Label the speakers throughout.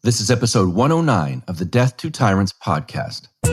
Speaker 1: This is episode 109 of the Death to Tyrants podcast.
Speaker 2: The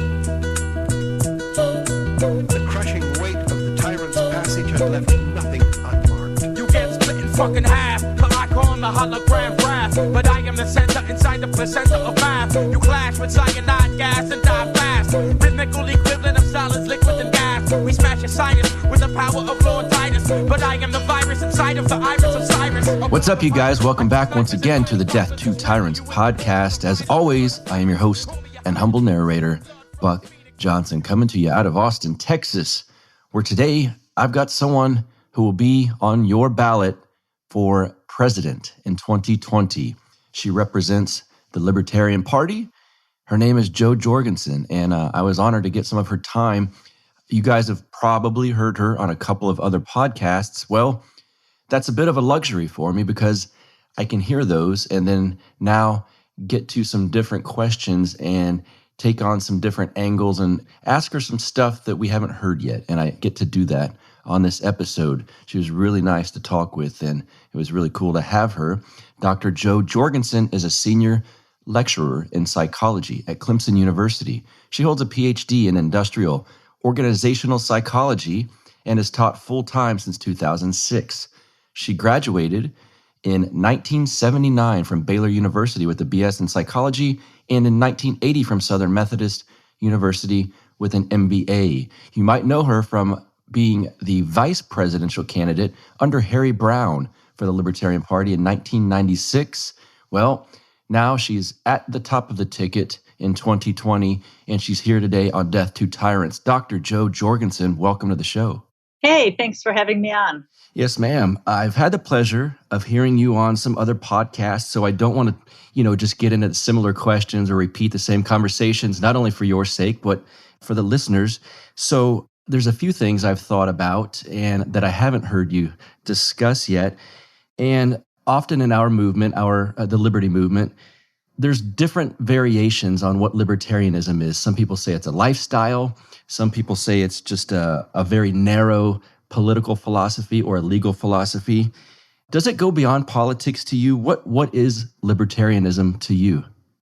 Speaker 2: crushing weight of the tyrant's passage had left nothing unmarked.
Speaker 3: You get split in fucking half, but I call him the hologram wrath. But I am the center inside the placenta of math. You clash with cyanide gas and die fast. Rhythmical equivalent of solids, liquid, and gas. We smash your sinus with the power of Lord Titus. But I am the virus inside of the iris of Cyrus.
Speaker 1: What's up, you guys? Welcome back once again to the Death to Tyrants podcast. As always, I am your host and humble narrator, Buck Johnson, coming to you out of Austin, Texas, where today I've got someone who will be on your ballot for president in 2020. She represents the Libertarian Party. Her name is Jo Jorgensen, and I was honored to get some of her time. You guys have probably heard her on a couple of other podcasts. Well, that's a bit of a luxury for me because I can hear those and then now get to some different questions and take on some different angles and ask her some stuff that we haven't heard yet. And I get to do that on this episode. She was really nice to talk with, and it was really cool to have her. Dr. Jo Jorgensen is a senior lecturer in psychology at Clemson University. She holds a PhD in industrial organizational psychology and has taught full-time since 2006. She graduated in 1979 from Baylor University with a BS in psychology and in 1980 from Southern Methodist University with an MBA. You might know her from being the vice presidential candidate under Harry Brown for the Libertarian Party in 1996. Well, now she's at the top of the ticket in 2020, and she's here today on Death to Tyrants. Dr. Jo Jorgensen, welcome to the show.
Speaker 4: Hey, thanks for having me on.
Speaker 1: Yes, ma'am. I've had the pleasure of hearing you on some other podcasts, so I don't want to, just get into similar questions or repeat the same conversations, not only for your sake, but for the listeners. So there's a few things I've thought about and that I haven't heard you discuss yet. And often in our movement, the Liberty Movement, there's different variations on what libertarianism is. Some people say it's a lifestyle. Some people say it's just a very narrow political philosophy or a legal philosophy. Does it go beyond politics to you? What is libertarianism to you?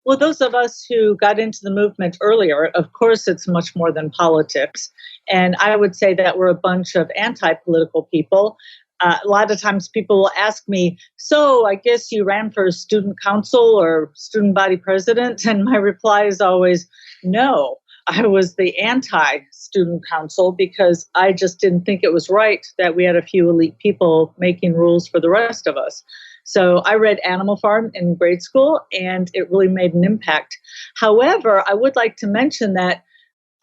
Speaker 4: Well, those of us who got into the movement earlier, of course, it's much more than politics. And I would say that we're a bunch of anti-political people. A lot of times people will ask me, so I guess you ran for student council or student body president? And my reply is always, no, I was the anti-student council because I just didn't think it was right that we had a few elite people making rules for the rest of us. So I read Animal Farm in grade school, and it really made an impact. However, I would like to mention that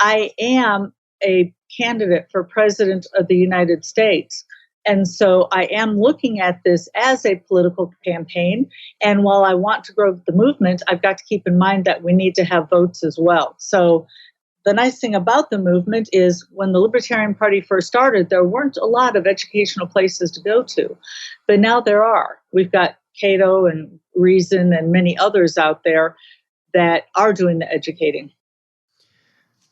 Speaker 4: I am a candidate for president of the United States. And so I am looking at this as a political campaign. And while I want to grow the movement, I've got to keep in mind that we need to have votes as well. So the nice thing about the movement is when the Libertarian Party first started, there weren't a lot of educational places to go to. But now there are. We've got Cato and Reason and many others out there that are doing the educating.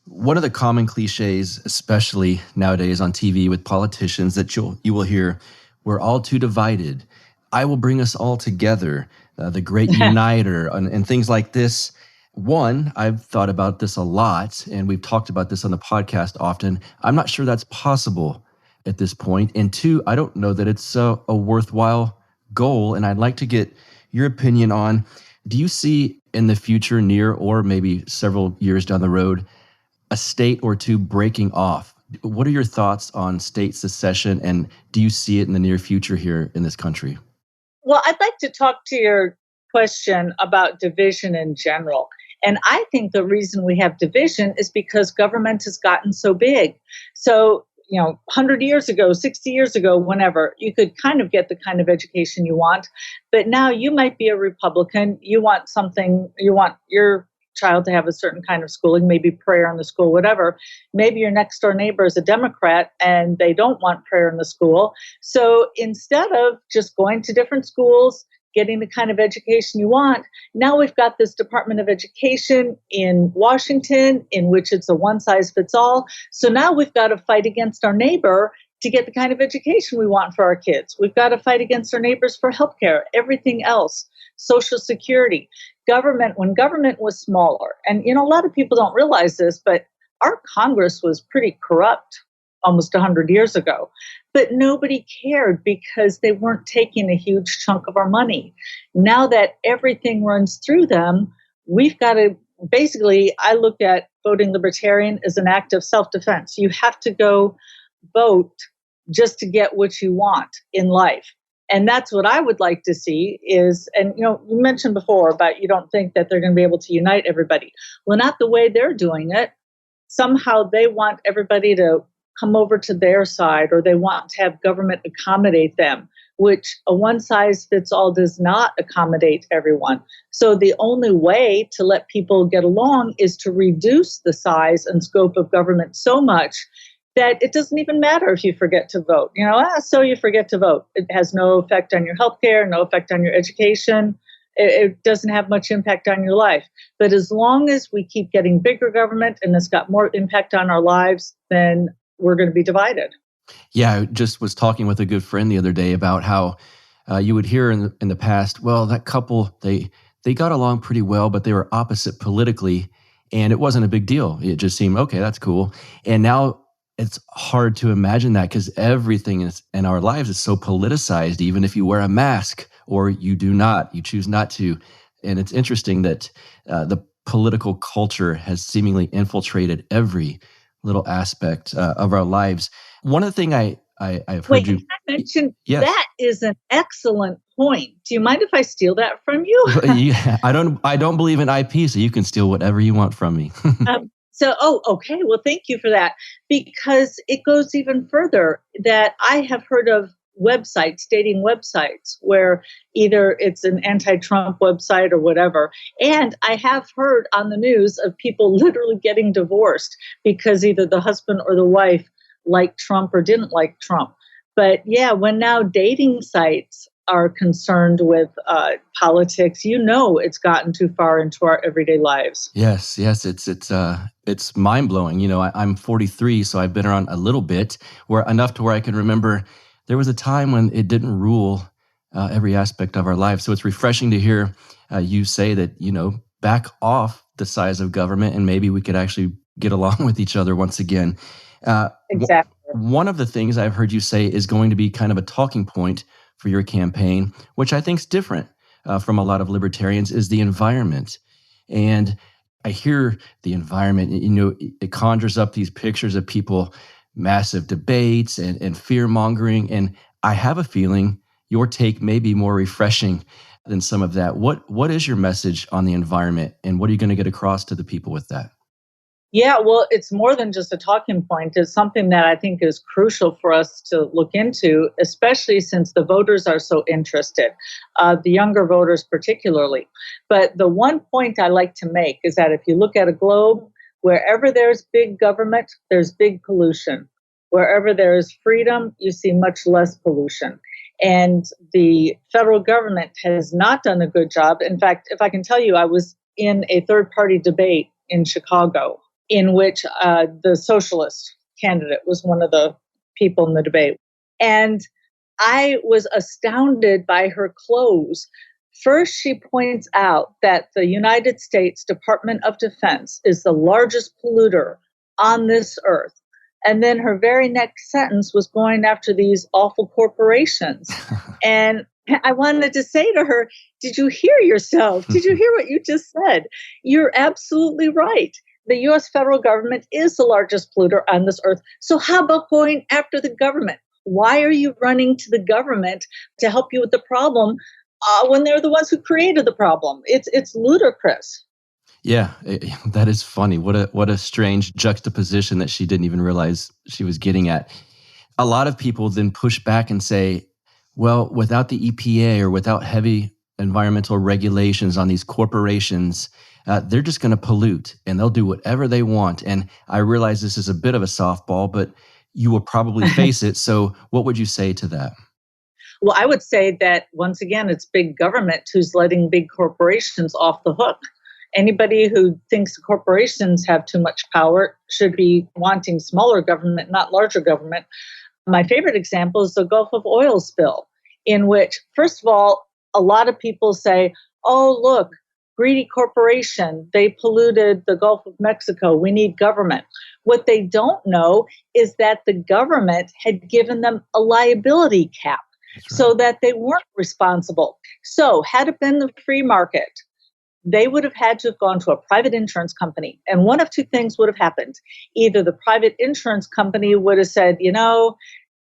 Speaker 1: One of the common cliches, especially nowadays on TV with politicians, that you will hear, we're all too divided. I will bring us all together, the great uniter, and things like this. One, I've thought about this a lot, and we've talked about this on the podcast often. I'm not sure that's possible at this point. And two, I don't know that it's a worthwhile goal, and I'd like to get your opinion on, do you see in the future, near or maybe several years down the road, a state or two breaking off? What are your thoughts on state secession, and do you see it in the near future here in this country?
Speaker 4: Well, I'd like to talk to your question about division in general. And I think the reason we have division is because government has gotten so big. So, 100 years ago, 60 years ago, whenever, you could kind of get the kind of education you want. But now you might be a Republican. You want your child to have a certain kind of schooling, maybe prayer in the school, whatever. Maybe your next door neighbor is a Democrat and they don't want prayer in the school. So instead of just going to different schools, getting the kind of education you want, now we've got this Department of Education in Washington in which it's a one size fits all. So now we've got to fight against our neighbor to get the kind of education we want for our kids. We've got to fight against our neighbors for healthcare, everything else, Social Security. when government was smaller, and a lot of people don't realize this, but our Congress was pretty corrupt almost 100 years ago. But nobody cared because they weren't taking a huge chunk of our money. Now that everything runs through them, we've got to basically, I look at voting Libertarian as an act of self-defense. You have to go vote just to get what you want in life. And that's what I would like to see is, and you mentioned before about you don't think that they're going to be able to unite everybody. Well, not the way they're doing it. Somehow they want everybody to come over to their side, or they want to have government accommodate them, which a one-size-fits-all does not accommodate everyone. So the only way to let people get along is to reduce the size and scope of government so much that it doesn't even matter if you forget to vote. So you forget to vote. It has no effect on your healthcare, no effect on your education. It doesn't have much impact on your life. But as long as we keep getting bigger government and it's got more impact on our lives, then we're going to be divided.
Speaker 1: Yeah, I just was talking with a good friend the other day about how you would hear in the past, well, that couple, they got along pretty well, but they were opposite politically, and it wasn't a big deal. It just seemed, okay, that's cool. And now it's hard to imagine that because everything in our lives is so politicized, even if you wear a mask or you choose not to. And it's interesting that the political culture has seemingly infiltrated every little aspect of our lives. One of the things I've heard you
Speaker 4: mention,
Speaker 1: yes.
Speaker 4: That is an excellent point. Do you mind if I steal that from you?
Speaker 1: Yeah, I don't believe in IP, so you can steal whatever you want from me.
Speaker 4: Okay. Well, thank you for that, because it goes even further that I have heard of dating websites, where either it's an anti-Trump website or whatever. And I have heard on the news of people literally getting divorced because either the husband or the wife liked Trump or didn't like Trump. But yeah, when now dating sites are concerned with politics, it's gotten too far into our everyday lives.
Speaker 1: Yes, it's mind blowing. I'm 43, so I've been around a little bit, enough to where I can remember there was a time when it didn't rule every aspect of our lives. So it's refreshing to hear you say that back off the size of government, and maybe we could actually get along with each other once again.
Speaker 4: Exactly.
Speaker 1: One of the things I've heard you say is going to be kind of a talking point for your campaign, which I think is different from a lot of libertarians, is the environment. And I hear the environment, it conjures up these pictures of people, massive debates and fear-mongering. And I have a feeling your take may be more refreshing than some of that. What is your message on the environment, and what are you going to get across to the people with that?
Speaker 4: Yeah, well, it's more than just a talking point. It's something that I think is crucial for us to look into, especially since the voters are so interested, the younger voters particularly. But the one point I like to make is that if you look at a globe, wherever there's big government, there's big pollution. Wherever there is freedom, you see much less pollution. And the federal government has not done a good job. In fact, if I can tell you, I was in a third-party debate in Chicago, in which the socialist candidate was one of the people in the debate. And I was astounded by her close. First, she points out that the United States Department of Defense is the largest polluter on this earth. And then her very next sentence was going after these awful corporations. And I wanted to say to her, did you hear yourself? Did you hear what you just said? You're absolutely right. The U.S. federal government is the largest polluter on this earth. So how about going after the government? Why are you running to the government to help you with the problem when they're the ones who created the problem? It's ludicrous.
Speaker 1: Yeah, that is funny. What a strange juxtaposition that she didn't even realize she was getting at. A lot of people then push back and say, well, without the EPA or without heavy environmental regulations on these corporations, they're just going to pollute and they'll do whatever they want. And I realize this is a bit of a softball, but you will probably face it. So what would you say to that?
Speaker 4: Well, I would say that, once again, it's big government who's letting big corporations off the hook. Anybody who thinks corporations have too much power should be wanting smaller government, not larger government. My favorite example is the Gulf of Oil spill, in which, first of all, a lot of people say, oh, look, greedy corporation. They polluted the Gulf of Mexico. We need government. What they don't know is that the government had given them a liability cap so that they weren't responsible. So had it been the free market, they would have had to have gone to a private insurance company. And one of two things would have happened. Either the private insurance company would have said,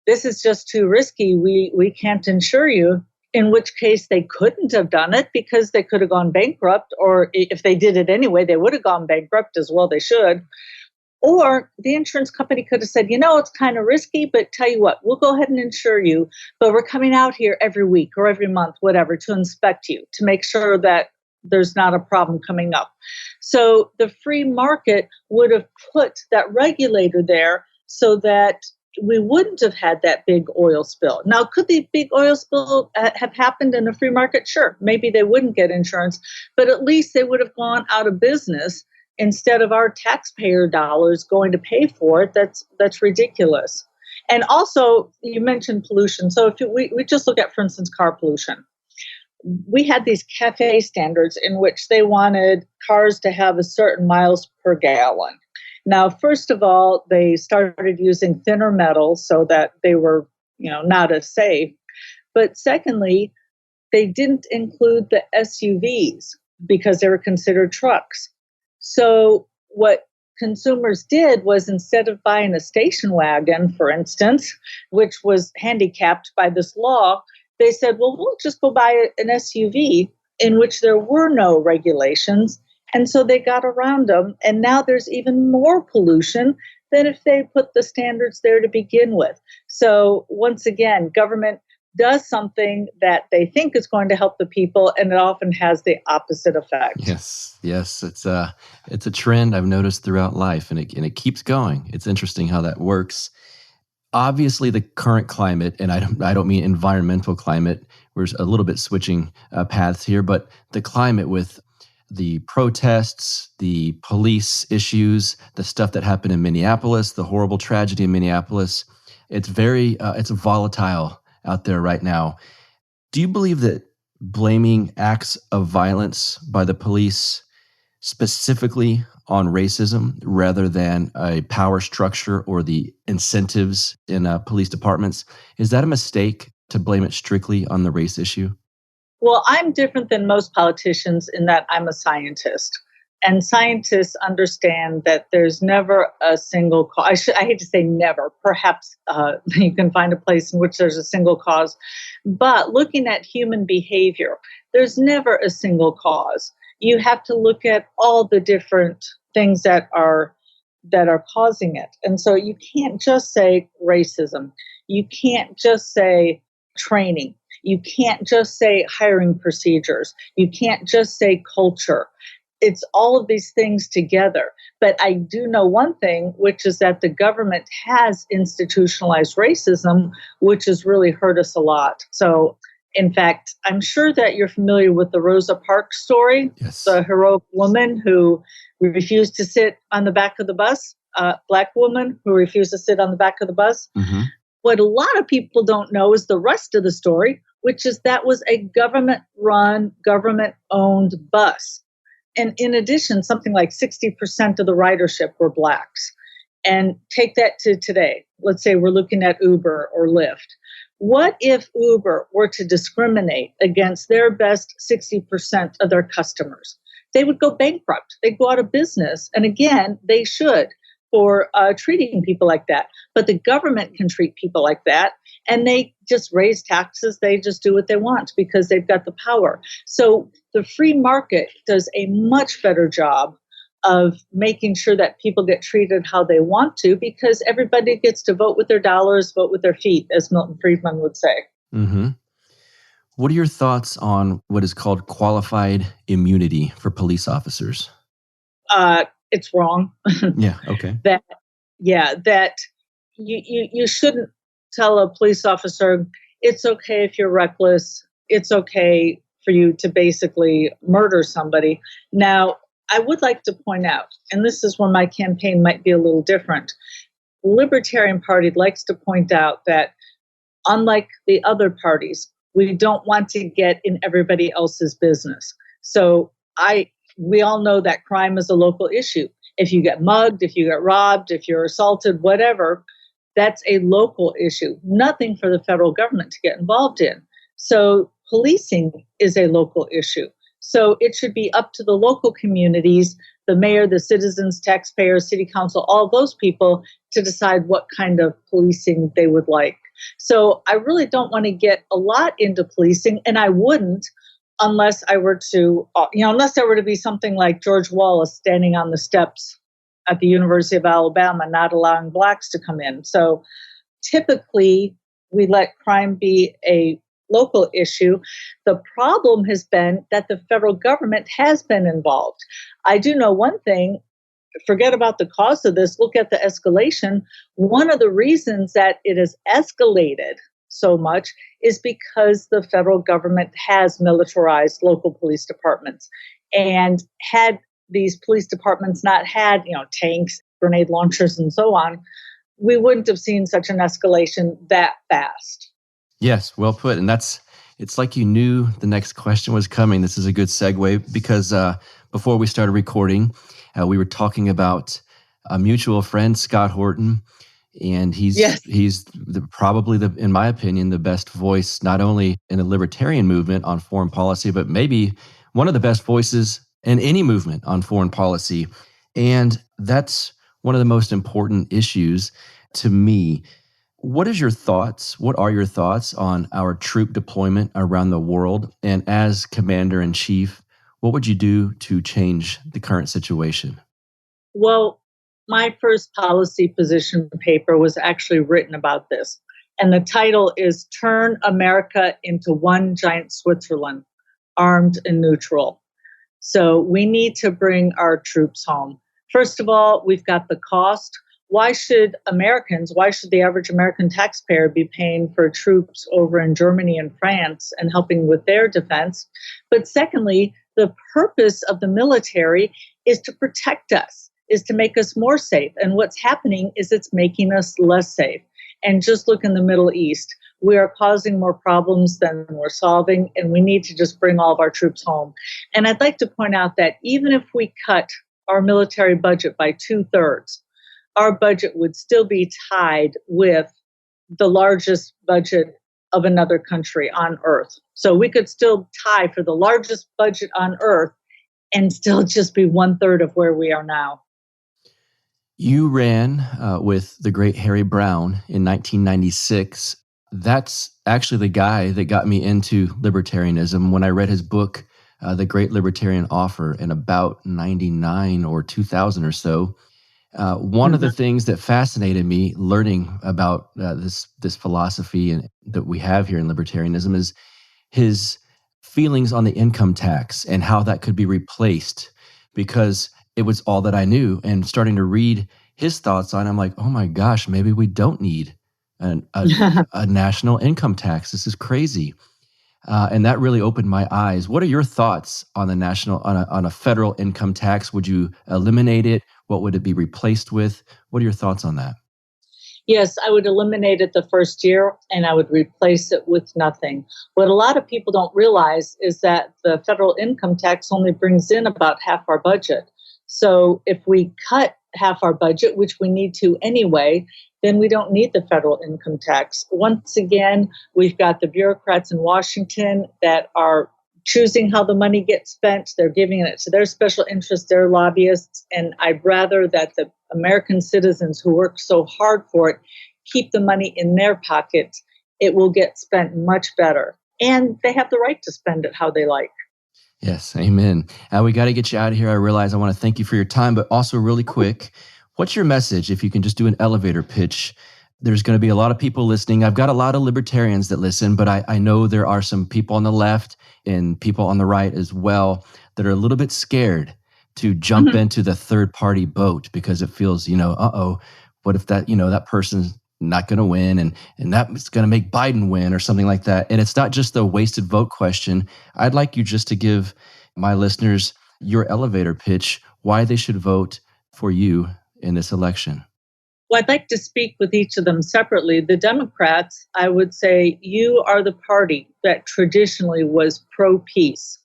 Speaker 4: this is just too risky. We can't insure you. In which case they couldn't have done it because they could have gone bankrupt. Or if they did it anyway, they would have gone bankrupt as well. They should. Or the insurance company could have said, it's kind of risky, but tell you what, we'll go ahead and insure you. But we're coming out here every week or every month, whatever, to inspect you, to make sure that there's not a problem coming up. So the free market would have put that regulator there so that we wouldn't have had that big oil spill. Now, could the big oil spill have happened in a free market? Sure. Maybe they wouldn't get insurance, but at least they would have gone out of business instead of our taxpayer dollars going to pay for it. That's ridiculous. And also, you mentioned pollution. So if we just look at, for instance, car pollution. We had these CAFE standards in which they wanted cars to have a certain miles per gallon. Now, first of all, they started using thinner metals so that they were, not as safe. But secondly, they didn't include the SUVs because they were considered trucks. So what consumers did was, instead of buying a station wagon, for instance, which was handicapped by this law, they said, well, we'll just go buy an SUV in which there were no regulations. And so they got around them. And now there's even more pollution than if they put the standards there to begin with. So once again, government does something that they think is going to help the people, and it often has the opposite effect.
Speaker 1: Yes. It's a trend I've noticed throughout life, and it keeps going. It's interesting how that works. Obviously, the current climate, and I don't mean environmental climate, we're a little bit switching paths here, but the climate with the protests, the police issues, the stuff that happened in Minneapolis, the horrible tragedy in Minneapolis, it's volatile out there right now. Do you believe that blaming acts of violence by the police specifically on racism rather than a power structure or the incentives in police departments, is that a mistake to blame it strictly on the race issue?
Speaker 4: Well, I'm different than most politicians in that I'm a scientist. And scientists understand that there's never a single cause. I hate to say never. Perhaps you can find a place in which there's a single cause. But looking at human behavior, there's never a single cause. You have to look at all the different things that are causing it. And so you can't just say racism. You can't just say training. You can't just say hiring procedures. You can't just say culture. It's all of these things together. But I do know one thing, which is that the government has institutionalized racism, which has really hurt us a lot. So, in fact, I'm sure that you're familiar with the Rosa Parks story,
Speaker 1: Yes.
Speaker 4: The heroic woman who refused to sit on the back of the bus, Black woman who refused to sit on the back of the bus.
Speaker 1: Mm-hmm.
Speaker 4: What a lot of people don't know is the rest of the story, which is that was a government-run, government-owned bus. And in addition, something like 60% of the ridership were Blacks. And take that to today. Let's say we're looking at Uber or Lyft. What if Uber were to discriminate against their best 60% of their customers? They would go bankrupt. They'd go out of business. And again, they should, for treating people like that. But the government can treat people like that, and they just raise taxes. They just do what they want because they've got the power. So the free market does a much better job of making sure that people get treated how they want to, because everybody gets to vote with their dollars, vote with their feet, as Milton Friedman would say.
Speaker 1: Mm-hmm. What are your thoughts on what is called qualified immunity for police officers?
Speaker 4: It's wrong.
Speaker 1: Yeah, okay.
Speaker 4: that you shouldn't tell a police officer, it's okay if you're reckless, it's okay for you to basically murder somebody. Now, I would like to point out, and this is where my campaign might be a little different, the Libertarian Party likes to point out that unlike the other parties, we don't want to get in everybody else's business. So we all know that crime is a local issue. If you get mugged, if you get robbed, if you're assaulted, whatever, that's a local issue. Nothing for the federal government to get involved in. So policing is a local issue. So it should be up to the local communities, the mayor, the citizens, taxpayers, city council, all those people to decide what kind of policing they would like. So I really don't want to get a lot into policing, and I wouldn't unless I were to, unless there were to be something like George Wallace standing on the steps at the University of Alabama, not allowing blacks to come in. So typically we let crime be a local issue. The problem has been that the federal government has been involved. I do know one thing, forget about the cause of this, look at the escalation. One of the reasons that it has escalated so much is because the federal government has militarized local police departments. And had these police departments not had, tanks, grenade launchers, and so on, we wouldn't have seen such an escalation that fast.
Speaker 1: Yes, well put. And it's like you knew the next question was coming. This is a good segue because before we started recording, we were talking about a mutual friend, Scott Horton, and he's probably, in my opinion, the best voice, not only in the libertarian movement on foreign policy, but maybe one of the best voices in any movement on foreign policy. And that's one of the most important issues to me. What are your thoughts on our troop deployment around the world? And as Commander-in-Chief, what would you do to change the current situation?
Speaker 4: Well, my first policy position paper was actually written about this. And the title is Turn America into One Giant Switzerland, Armed and Neutral. So we need to bring our troops home. First of all, we've got the cost. Why should the average American taxpayer be paying for troops over in Germany and France and helping with their defense? But secondly, the purpose of the military is to protect us, is to make us more safe. And what's happening is it's making us less safe. And just look in the Middle East. We are causing more problems than we're solving, and we need to just bring all of our troops home. And I'd like to point out that even if we cut our military budget by 2/3, our budget would still be tied with the largest budget of another country on earth. So we could still tie for the largest budget on earth and still just be 1/3 of where we are now.
Speaker 1: You ran with the great Harry Browne in 1996. That's actually the guy that got me into libertarianism. When I read his book, The Great Libertarian Offer, in about 99 or 2000 or so, one of the things that fascinated me learning about this philosophy and that we have here in libertarianism is his feelings on the income tax and how that could be replaced, because it was all that I knew. And starting to read his thoughts on it, I'm like, oh my gosh, maybe we don't need a national income tax. This is crazy. And that really opened my eyes. What are your thoughts on on a federal income tax? Would you eliminate it? What would it be replaced with? What are your thoughts on that?
Speaker 4: Yes, I would eliminate it the first year and I would replace it with nothing. What a lot of people don't realize is that the federal income tax only brings in about half our budget. So if we cut half our budget, which we need to anyway, then we don't need the federal income tax. Once again, we've got the bureaucrats in Washington that are choosing how the money gets spent. They're giving it to their special interests, their lobbyists, and I'd rather that the American citizens who work so hard for it keep the money in their pockets. It will get spent much better, and they have the right to spend it how they like.
Speaker 1: Yes, amen. We got to get you out of here. I realize I want to thank you for your time, but also really quick, what's your message? If you can just do an elevator pitch. There's going to be a lot of people listening. I've got a lot of libertarians that listen, but I know there are some people on the left and people on the right as well that are a little bit scared to jump into the third party boat because it feels, what if that person's not going to win and that's going to make Biden win or something like that. And it's not just the wasted vote question. I'd like you just to give my listeners your elevator pitch, why they should vote for you in this election.
Speaker 4: Well, I'd like to speak with each of them separately. The Democrats, I would say you are the party that traditionally was pro-peace,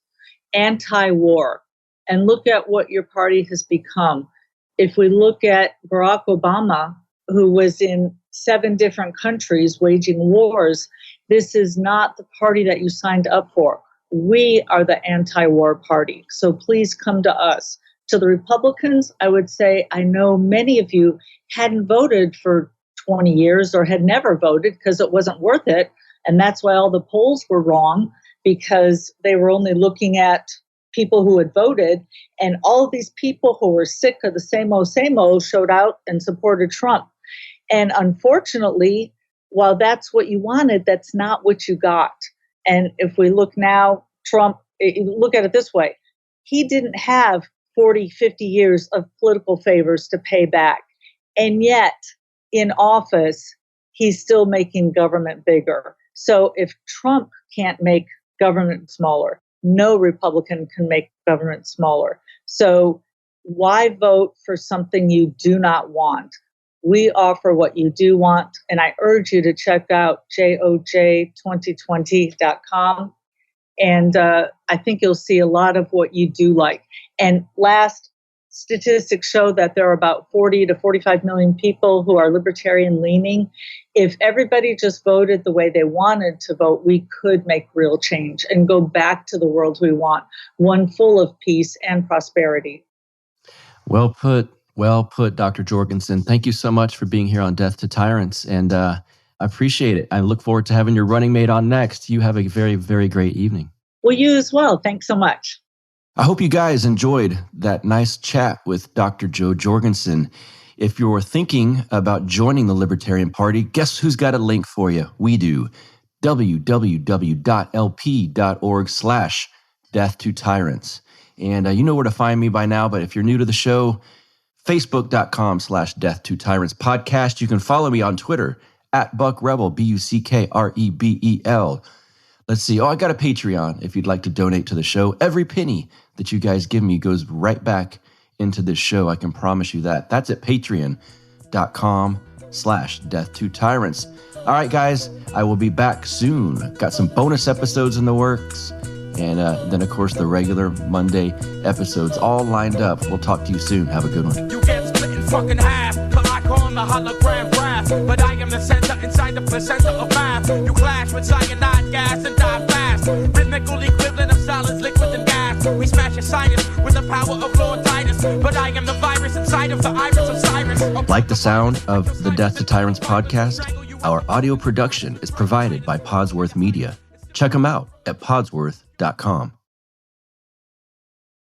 Speaker 4: anti-war. and look at what your party has become. If we look at Barack Obama, who was in 7 different countries waging wars, this is not the party that you signed up for. We are the anti-war party. So please come to us. To the Republicans, I would say, I know many of you hadn't voted for 20 years or had never voted because it wasn't worth it. And that's why all the polls were wrong, because they were only looking at people who had voted. And all these people who were sick of the same old showed out and supported Trump. And unfortunately, while that's what you wanted, that's not what you got. And if we look now, Trump, look at it this way. He didn't have 40, 50 years of political favors to pay back. And yet, in office, he's still making government bigger. So if Trump can't make government smaller, no Republican can make government smaller. So why vote for something you do not want? We offer what you do want, and I urge you to check out joj2020.com. And I think you'll see a lot of what you do like. And last, statistics show that there are about 40 to 45 million people who are libertarian leaning. If everybody just voted the way they wanted to vote, we could make real change and go back to the world we want, one full of peace and prosperity.
Speaker 1: Well put, Dr. Jorgensen. Thank you so much for being here on Death to Tyrants, and I appreciate it. I look forward to having your running mate on next. You have a very, very great evening.
Speaker 4: Well, you as well. Thanks so much.
Speaker 1: I hope you guys enjoyed that nice chat with Dr. Joe Jorgensen. If you're thinking about joining the Libertarian Party, guess who's got a link for you? We do. www.lp.org/death-to-tyrants. And you know where to find me by now, but if you're new to the show, facebook.com/death-to-tyrants podcast. You can follow me on Twitter @BuckRebel, BuckRebel. Let's see. I got a Patreon if you'd like to donate to the show. Every penny that you guys give me goes right back into this show. I can promise you that. That's at patreon.com/death-to-tyrants. All right, guys, I will be back soon. Got some bonus episodes in the works. And then, of course, the regular Monday episodes all lined up. We'll talk to you soon. Have a good one.
Speaker 3: You get split in fucking half, but I call him the hologram wrath. But I am the center inside the placenta of math. You clash with cyanide gas and die fast. Rhythmical equivalent of solids, liquid and gas. We smash your sinus with the power of Lord Titus. But I am the virus inside of the iris of Cyrus.
Speaker 1: Like the sound of the Death to Tyrants podcast? Our audio production is provided by Podsworth Media. Check them out at podsworth.com.